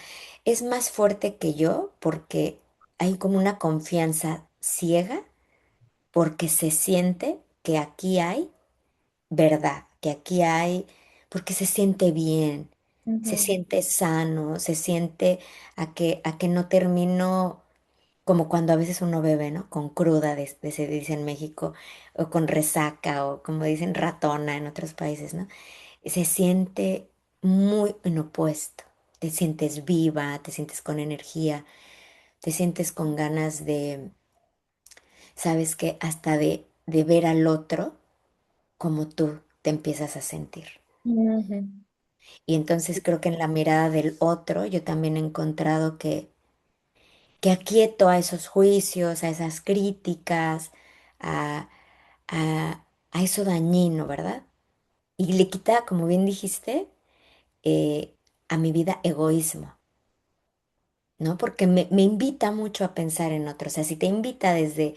es más fuerte que yo porque hay como una confianza ciega porque se siente que aquí hay verdad, que aquí hay, porque se siente bien, se ujú, siente sano, se siente a que no termino como cuando a veces uno bebe, ¿no? Con cruda, se dice en México, o con resaca, o como dicen ratona en otros países, ¿no? Se siente muy en opuesto. Te sientes viva, te sientes con energía, te sientes con ganas ¿sabes qué? Hasta de ver al otro como tú te empiezas a sentir. ujú, Y entonces creo que en la mirada del otro yo también he encontrado que aquieto a esos juicios, a esas críticas, a, a eso dañino, ¿verdad? Y le quita, como bien dijiste, a mi vida egoísmo, ¿no? Porque me invita mucho a pensar en otros. O sea, si te invita desde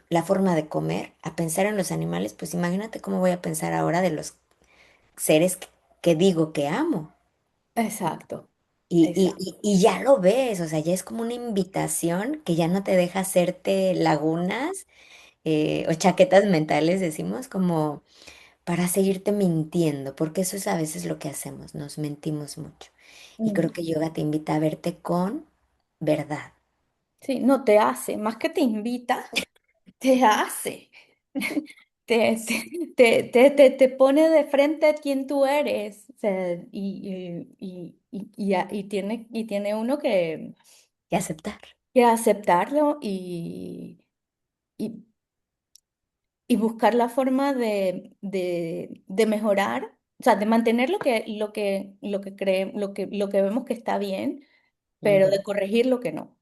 la forma de comer a pensar en los animales, pues imagínate cómo voy a pensar ahora de los seres que digo que amo. exacto, Y, y, exacto. y, y ya lo ves, o sea, ya es como una invitación que ya no te deja hacerte lagunas o chaquetas mentales, decimos, como para seguirte mintiendo, porque eso es a veces lo que hacemos, nos mentimos mucho. Y creo Mm. que yoga te invita a verte con verdad. Sí, no te hace, más que te invita, te hace. Te, te pone de frente a quien tú eres. O sea, y tiene uno Y aceptar. que aceptarlo y, y buscar la forma de mejorar, o sea, de mantener lo que vemos que está bien, pero Ujú, de corregir lo que no.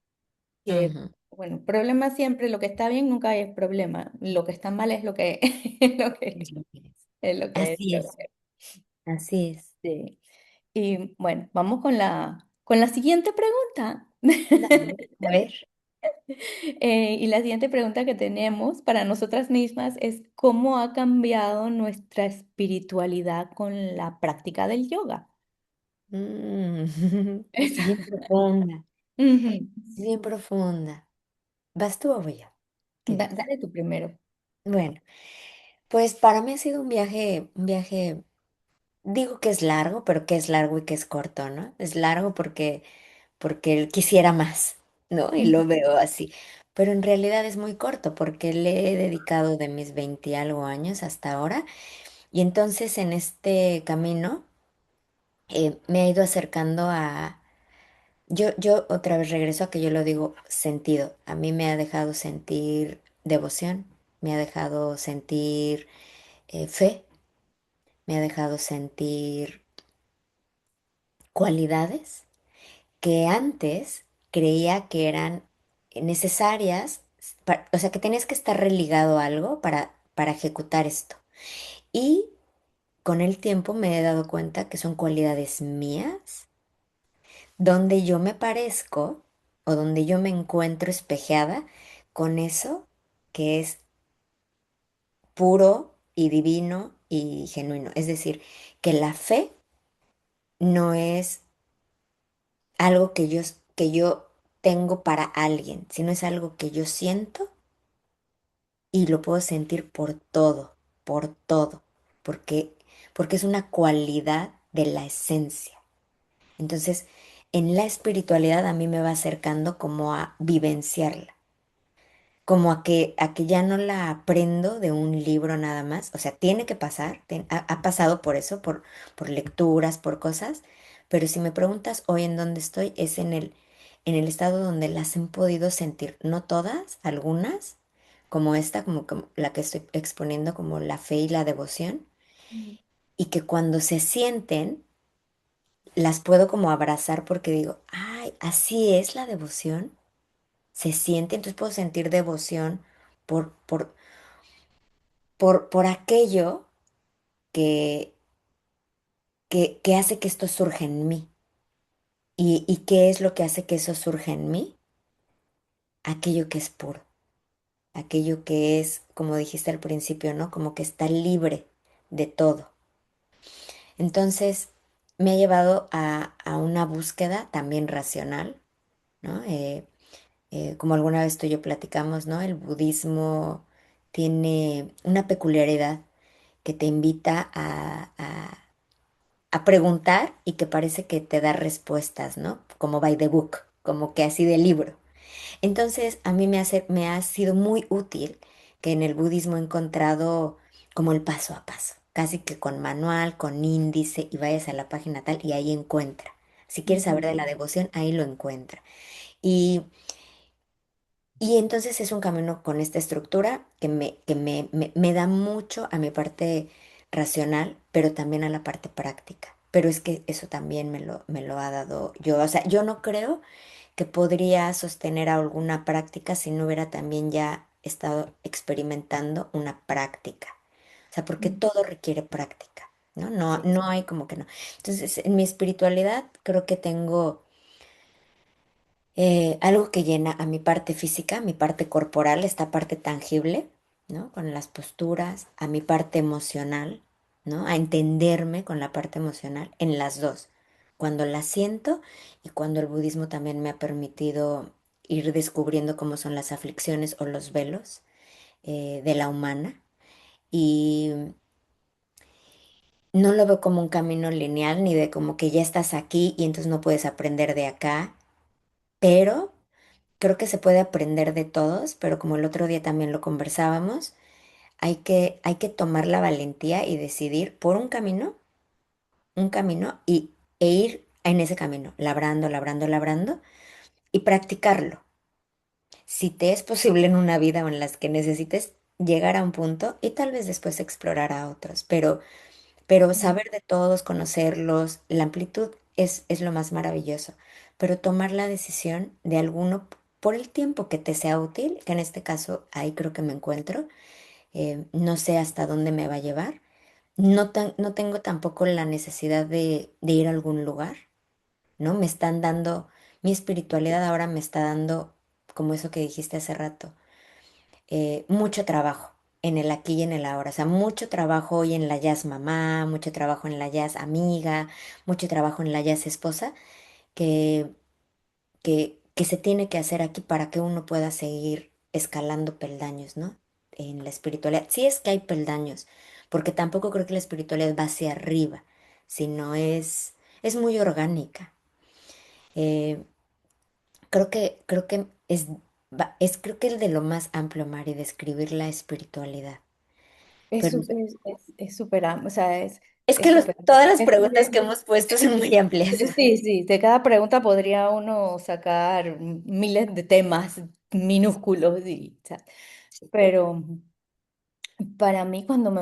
Que, ujú. bueno, problema siempre, lo que está bien nunca es problema, lo que está mal es lo que lo que Es lo que es. es lo que Así es, así es. sí. Y bueno, vamos con la siguiente pregunta. Dale, a ver. Y la siguiente pregunta que tenemos para nosotras mismas es ¿cómo ha cambiado nuestra espiritualidad con la práctica del yoga? Mm, Esa- bien profunda, Ujú. bien profunda. ¿Vas tú o voy yo? ¿Qué dices? Dale tú primero. Bueno. Pues para mí ha sido un viaje, digo que es largo, pero que es largo y que es corto, ¿no? Es largo porque quisiera más, ¿no? Y lo veo así. Pero en realidad es muy corto porque le he dedicado de mis 20 y algo años hasta ahora. Y entonces en este camino me ha ido acercando a... yo otra vez regreso a que yo lo digo sentido. A mí me ha dejado sentir devoción, me ha dejado sentir fe, me ha dejado sentir cualidades que antes creía que eran necesarias, o sea, que tenías que estar religado a algo para ejecutar esto. Y con el tiempo me he dado cuenta que son cualidades mías, donde yo me parezco o donde yo me encuentro espejeada con eso que es puro y divino y genuino. Es decir, que la fe no es algo que yo tengo para alguien, sino es algo que yo siento y lo puedo sentir por todo, porque, porque es una cualidad de la esencia. Entonces, en la espiritualidad a mí me va acercando como a vivenciarla, como a que ya no la aprendo de un libro nada más, o sea, tiene que pasar, ha pasado por eso, por lecturas, por cosas, pero si me preguntas hoy en dónde estoy, es en el estado donde las he podido sentir, no todas, algunas, como esta, como la que estoy exponiendo, como la fe y la devoción, Mm. y que cuando se sienten, las puedo como abrazar porque digo, ay, así es la devoción, se siente, entonces puedo sentir devoción por, por, por aquello que, que hace que esto surja en mí. ¿Y qué es lo que hace que eso surja en mí? Aquello que es puro, aquello que es, como dijiste al principio, ¿no? Como que está libre de todo. Entonces, me ha llevado a una búsqueda también racional, ¿no? Como alguna vez tú y yo platicamos, ¿no? El budismo tiene una peculiaridad que te invita a preguntar y que parece que te da respuestas, ¿no? Como by the book, como que así de libro. Entonces, a mí me ha sido muy útil que en el budismo he encontrado como el paso a paso, casi que con manual, con índice, y vayas a la página tal y ahí encuentra. Si quieres saber de la devoción, ahí lo encuentra. Y y entonces es un camino con esta estructura que me da mucho a mi parte racional, pero también a la parte práctica. Pero es que eso también me lo ha dado yo. O sea, yo no creo que podría sostener alguna práctica si no hubiera también ya estado experimentando una práctica. O sea, porque Mm. todo requiere práctica, ¿no? No, Sí. no hay como que no. Entonces, en mi espiritualidad creo que tengo algo que llena a mi parte física, mi parte corporal, esta parte tangible, ¿no? Con las posturas, a mi parte emocional, ¿no? A entenderme con la parte emocional en las dos, cuando la siento y cuando el budismo también me ha permitido ir descubriendo cómo son las aflicciones o los velos de la humana. Y no lo veo como un camino lineal, ni de como que ya estás aquí y entonces no puedes aprender de acá, pero creo que se puede aprender de todos, pero como el otro día también lo conversábamos, hay que tomar la valentía y decidir por un camino e ir en ese camino, labrando, labrando, labrando y practicarlo. Si te es posible en una vida o en las que necesites llegar a un punto y tal vez después explorar a otros, pero Mm. saber de todos, conocerlos, la amplitud es lo más maravilloso. Pero tomar la decisión de alguno por el tiempo que te sea útil, que en este caso ahí creo que me encuentro, no sé hasta dónde me va a llevar. No tengo tampoco la necesidad de ir a algún lugar, ¿no? Me están dando, mi espiritualidad ahora me está dando, como eso que dijiste hace rato, mucho trabajo en el aquí y en el ahora. O sea, mucho trabajo hoy en la jazz mamá, mucho trabajo en la jazz amiga, mucho trabajo en la jazz esposa, que, que se tiene que hacer aquí para que uno pueda seguir escalando peldaños, ¿no? en la espiritualidad. Sí es que hay peldaños, porque tampoco creo que la espiritualidad va hacia arriba, sino es muy orgánica. Eh, creo que creo que el de lo más amplio, Mari, describir la espiritualidad. Pero Es súper, o sea, es que es súper. todas las preguntas que hemos puesto son muy amplias. Sí, sí, de cada pregunta podría uno sacar miles de temas minúsculos, o sea, pero para mí cuando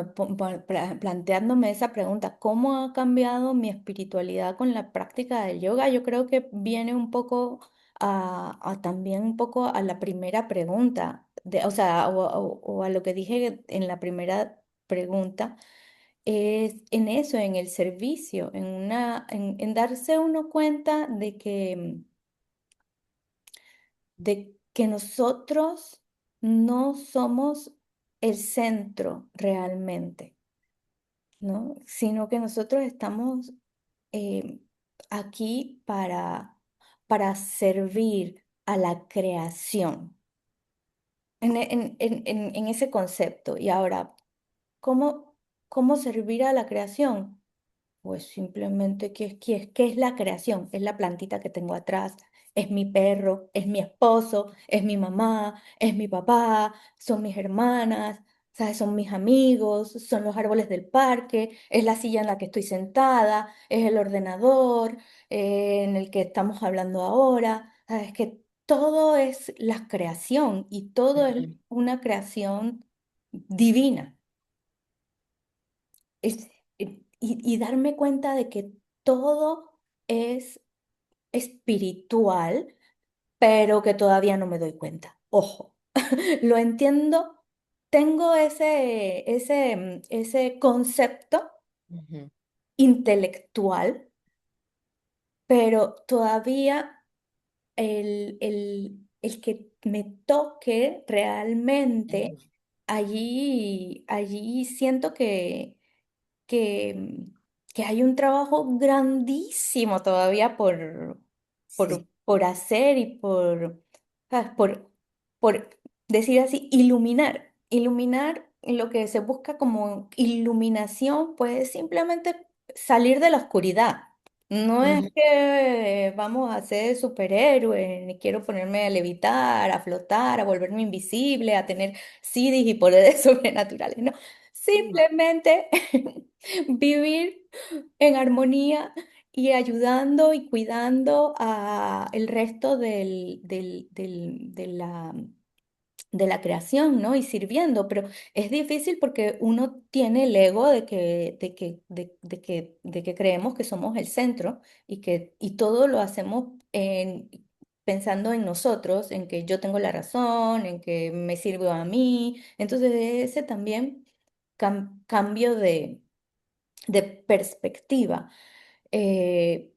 planteándome esa pregunta, ¿cómo ha cambiado mi espiritualidad con la práctica del yoga? Yo creo que viene un poco también un poco a la primera pregunta, o sea, o a lo que dije en la primera pregunta, es en eso, en el servicio, en darse uno cuenta de que nosotros no somos el centro realmente, ¿no? Sino que nosotros estamos eh, aquí para servir a la creación, en ese concepto. Y ahora, ¿cómo, cómo servir a la creación? Pues simplemente, ¿qué es la creación? Es la plantita que tengo atrás, es mi perro, es mi esposo, es mi mamá, es mi papá, son mis hermanas, ¿sabes? Son mis amigos, son los árboles del parque, es la silla en la que estoy sentada, es el ordenador en el que estamos hablando ahora. ¿Sabes? Que todo es la creación y todo es Ujú. una creación divina. Y darme cuenta de que todo es espiritual, pero que todavía no me doy cuenta. Ojo, lo entiendo, tengo ese concepto Ujú, intelectual, pero todavía el que me toque realmente, ujú. allí siento que, que hay un trabajo grandísimo todavía Sí. por hacer y ¿sabes? Por decir así, iluminar. Iluminar lo que se busca como iluminación, pues simplemente salir de la oscuridad. No es Ujú, que vamos a ser superhéroes, ni quiero ponerme a levitar, a flotar, a volverme invisible, a tener siddhis y poderes sobrenaturales, no. sí. Simplemente vivir en armonía y ayudando y cuidando a el resto de la creación, ¿no? Y sirviendo, pero es difícil porque uno tiene el ego de que creemos que somos el centro y todo lo hacemos pensando en nosotros, en que yo tengo la razón, en que me sirve a mí. Entonces, ese también cambio de perspectiva, de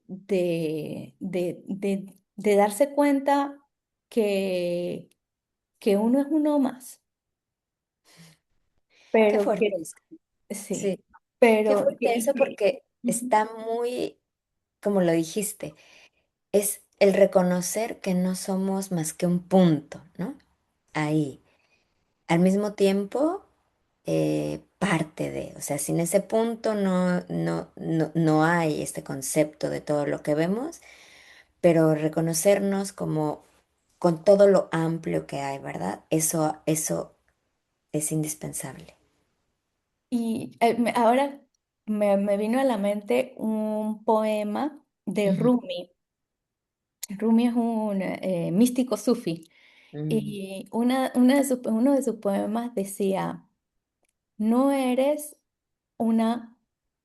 darse cuenta que, que uno es uno más, Qué pero fuerte que eso. sí, Sí. Qué pero fuerte eso porque ujú. está muy, como lo dijiste, es el reconocer que no somos más que un punto, ¿no? Ahí. Al mismo tiempo, parte de, o sea, sin ese punto no hay este concepto de todo lo que vemos, pero reconocernos como con todo lo amplio que hay, ¿verdad? Eso es indispensable. Y ahora me vino a la mente un poema de Ujú, Rumi. Rumi es un místico sufi ujú, y uno de sus poemas decía: no eres una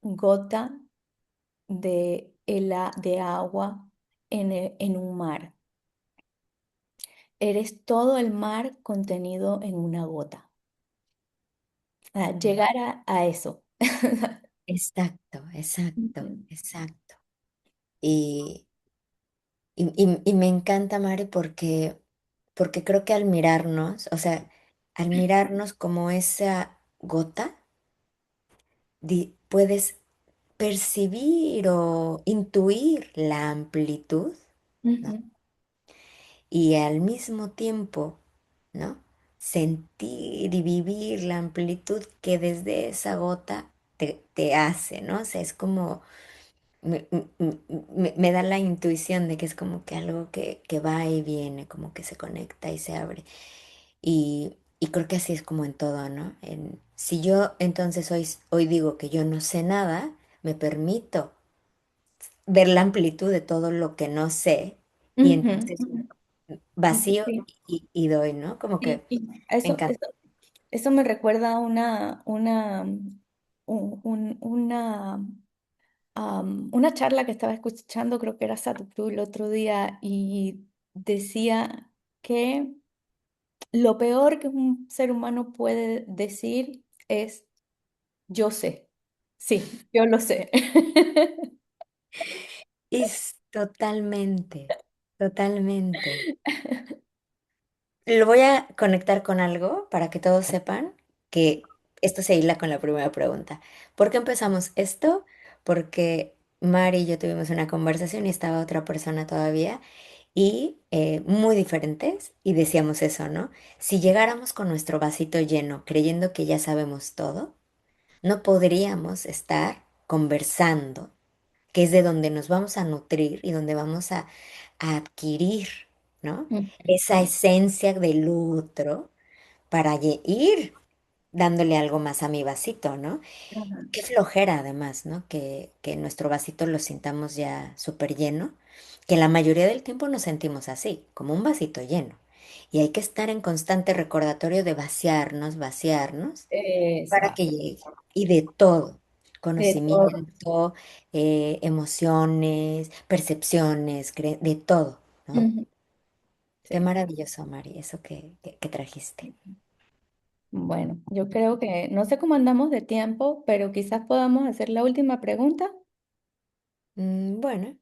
gota de agua en un mar. Eres todo el mar contenido en una gota. ujú. Llegar a eso. Exacto, exacto, Ujú. exacto. Y, y me encanta, Mari, porque creo que al mirarnos, o sea, al mirarnos como esa gota, puedes percibir o intuir la amplitud, ¿no? Ujú. Y al mismo tiempo, ¿no? sentir y vivir la amplitud que desde esa gota te hace, ¿no? O sea, es como, me da la intuición de que es como que algo que va y viene, como que se conecta y se abre. Y creo que así es como en todo, ¿no? Si yo entonces hoy digo que yo no sé nada, me permito ver la amplitud de todo lo que no sé y Ujú, entonces ujú. vacío Sí, y doy, ¿no? Como que y me encanta. eso me recuerda a una charla que estaba escuchando, creo que era Sadhguru el otro día, y decía que lo peor que un ser humano puede decir es yo sé. Sí, yo lo sé. Es totalmente, totalmente. Lo voy a conectar con algo para que todos sepan que esto se hila con la primera pregunta. ¿Por qué empezamos esto? Porque Mari y yo tuvimos una conversación y estaba otra persona todavía y muy diferentes y decíamos eso, ¿no? Si llegáramos con nuestro vasito lleno creyendo que ya sabemos todo, no podríamos estar conversando, que es de donde nos vamos a nutrir y donde vamos a adquirir, ¿no? Ujú, Esa esencia del otro para ir dándole algo más a mi vasito, ¿no? ajá. Qué flojera además, ¿no? Que nuestro vasito lo sintamos ya súper lleno, que la mayoría del tiempo nos sentimos así, como un vasito lleno. Y hay que estar en constante recordatorio de vaciarnos, vaciarnos, para que Exacto. llegue. Y de todo, De todo. conocimiento, emociones, percepciones, de todo, ¿no? Ujú, Qué sí. maravilloso, Mari, eso que trajiste. Bueno, yo creo que no sé cómo andamos de tiempo, pero quizás podamos hacer la última pregunta. Bueno,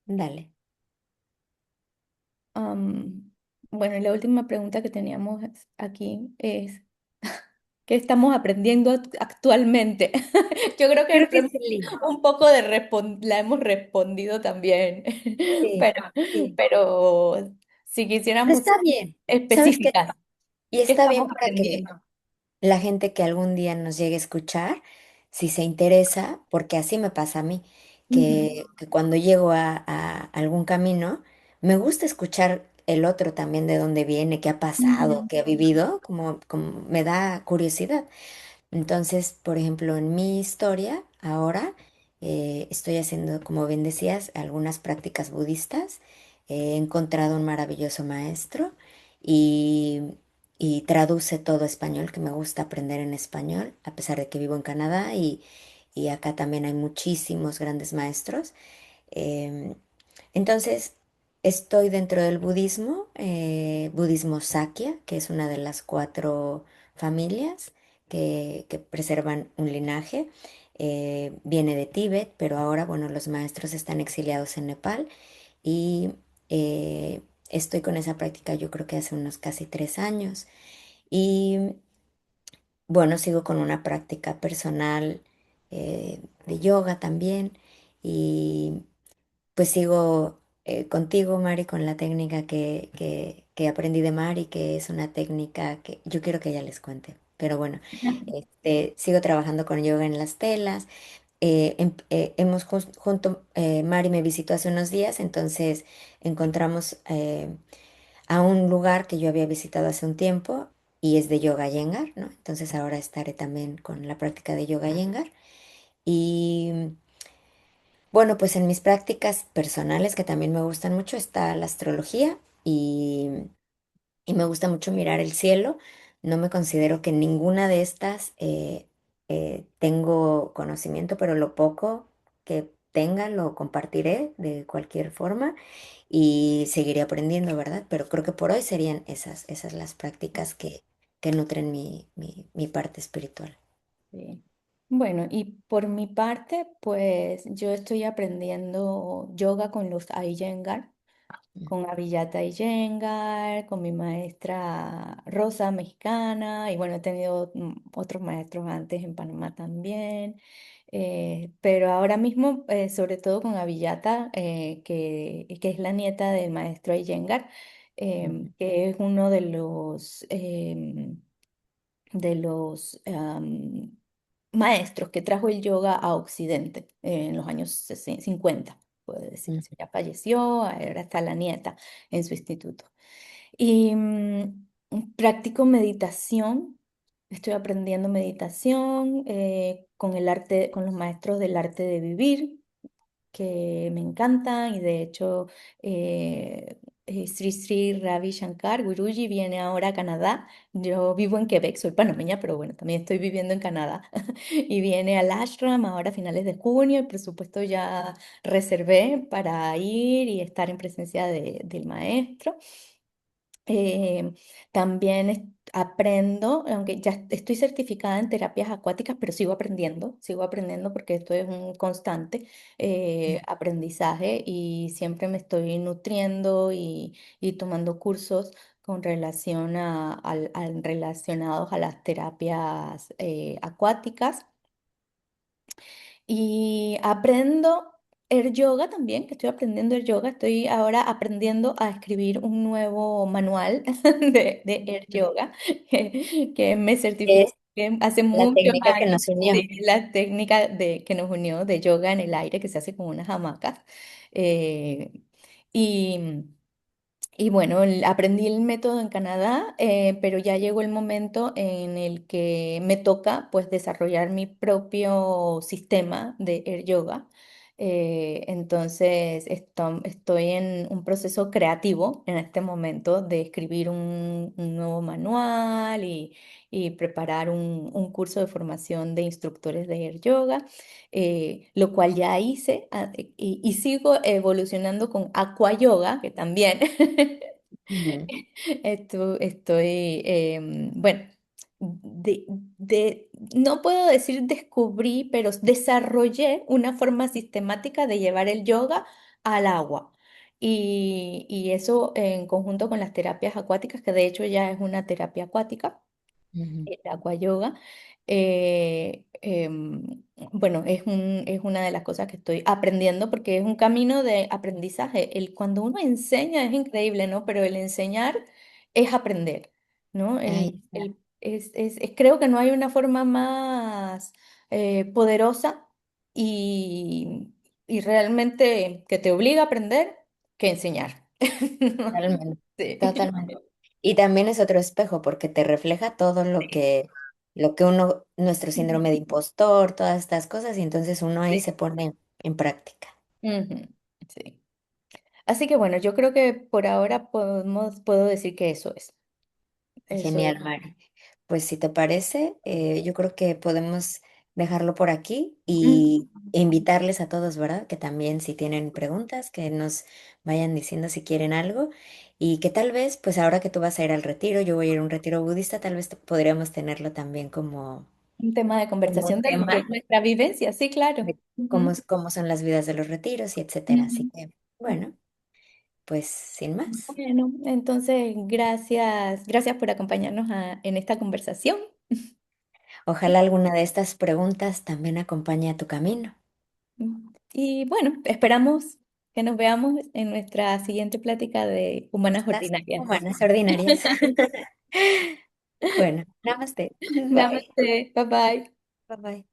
dale. Bueno, y la última pregunta que teníamos aquí es, ¿qué estamos aprendiendo actualmente? Yo creo Creo que que sí, un poco la hemos respondido también, sí, pero, sí. pero si Pero quisiéramos está bien. ¿Sabes qué? específicas, Y ¿qué está bien estamos para que aprendiendo? la gente que algún día nos llegue a escuchar, si se interesa, porque así me pasa a mí, Ujú, que cuando llego a algún camino, me gusta escuchar el otro también de dónde viene, qué ha pasado, ujú, qué ha vivido, como me da curiosidad. Entonces, por ejemplo, en mi historia, ahora estoy haciendo, como bien decías, algunas prácticas budistas. He encontrado un maravilloso maestro y, y traduce todo español, que me gusta aprender en español, a pesar de que vivo en Canadá y acá también hay muchísimos grandes maestros. Em, entonces, estoy dentro del budismo, budismo Sakya, que es una de las cuatro familias que preservan un linaje. Viene de Tíbet, pero ahora, bueno, los maestros están exiliados en Nepal y estoy con esa práctica yo creo que hace unos casi 3 años. Y bueno, sigo con una práctica personal de yoga también y pues sigo contigo, Mari, con la técnica que aprendí de Mari, que es una técnica que yo quiero que ella les cuente. Pero bueno, sigo trabajando con yoga en las telas. Hemos junto, Mari me visitó hace unos días, entonces encontramos a un lugar que yo había visitado hace un tiempo y es de yoga Iyengar, ¿no? Entonces ahora estaré también con la práctica de yoga Iyengar. Y bueno, pues en mis prácticas personales, que también me gustan mucho, está la astrología y me gusta mucho mirar el cielo. No me considero que en ninguna de estas tengo conocimiento, pero lo poco que tenga lo compartiré de cualquier forma y seguiré aprendiendo, ¿verdad? Pero creo que por hoy serían esas las prácticas que nutren mi parte espiritual. sí. Bueno, y por mi parte, pues yo estoy aprendiendo yoga con los Iyengar, Mm. con Abhijata Iyengar, con mi maestra Rosa mexicana, y bueno, he tenido otros maestros antes en Panamá también, pero ahora mismo, sobre todo con Abhijata, que es la nieta del maestro Iyengar, Ujú, que es uno de los maestros que trajo el yoga a Occidente en los años 50, puede ujú, decirse. Ya falleció, ahora está la nieta en su instituto. Y practico meditación, estoy aprendiendo meditación con el arte, con los maestros del arte de vivir que me encantan y de hecho Sri Sri Ravi Shankar Guruji viene ahora a Canadá. Yo vivo en Quebec, soy panameña, pero bueno, también estoy viviendo en Canadá y viene al ashram ahora a finales de junio. El presupuesto ya reservé para ir y estar en presencia del maestro. Eh, también aprendo, aunque ya estoy certificada en terapias acuáticas, pero sigo aprendiendo porque esto es un constante aprendizaje y siempre me estoy nutriendo y tomando cursos con relación relacionados a las terapias acuáticas. Y aprendo el yoga también, que estoy aprendiendo el yoga. Estoy ahora aprendiendo a escribir un nuevo manual de el ujú. yoga, que me certifiqué Es hace la muchos técnica que años. nos unió. Sí, la técnica que nos unió de yoga en el aire, que se hace con unas hamacas. Eh, y y bueno, aprendí el método en Canadá, pero ya llegó el momento en el que me toca pues desarrollar mi propio sistema de Air Yoga. Entonces estoy en un proceso creativo en este momento de escribir un nuevo manual y preparar un curso de formación de instructores de Air Yoga, lo cual ya hice y sigo evolucionando con Aqua Yoga, que también Ujú, estoy, bueno, no puedo decir descubrí, pero desarrollé una forma sistemática de llevar el yoga al agua. Y eso en conjunto con las terapias acuáticas, que de hecho ya es una terapia acuática ujú, el agua yoga. eh, bueno, es una de las cosas que estoy aprendiendo porque es un camino de aprendizaje. Cuando uno enseña es increíble, ¿no? Pero el enseñar es aprender, ¿no? ahí está. Creo que no hay una forma más poderosa y realmente que te obliga a aprender que enseñar. Totalmente, Sí. totalmente. Y también es otro espejo porque te refleja todo lo que uno, nuestro síndrome de impostor, todas estas cosas, y entonces uno ahí Sí. se pone en práctica. Ujú, sí. Así que bueno, yo creo que por ahora puedo decir que eso es. Eso es. Genial, Mari. Pues si te parece, yo creo que podemos dejarlo por aquí y Mm, invitarles a todos, ¿verdad? Que también si tienen preguntas, que nos vayan diciendo si quieren algo y que tal vez, pues ahora que tú vas a ir al retiro, yo voy a ir a un retiro budista, tal vez podríamos tenerlo también un tema de como conversación de lo que es tema nuestra vivencia, sí, claro. de Ujú, cómo son las vidas de los retiros y etcétera. Así ujú. que, bueno, pues sin más. Bueno, entonces gracias por acompañarnos en esta conversación. Ojalá alguna de estas preguntas también acompañe a tu camino. Y bueno, esperamos que nos veamos en nuestra siguiente plática de humanas Estas ordinarias. humanas ordinarias. Bueno, namaste. Bye. Namaste, bye bye. Bye bye.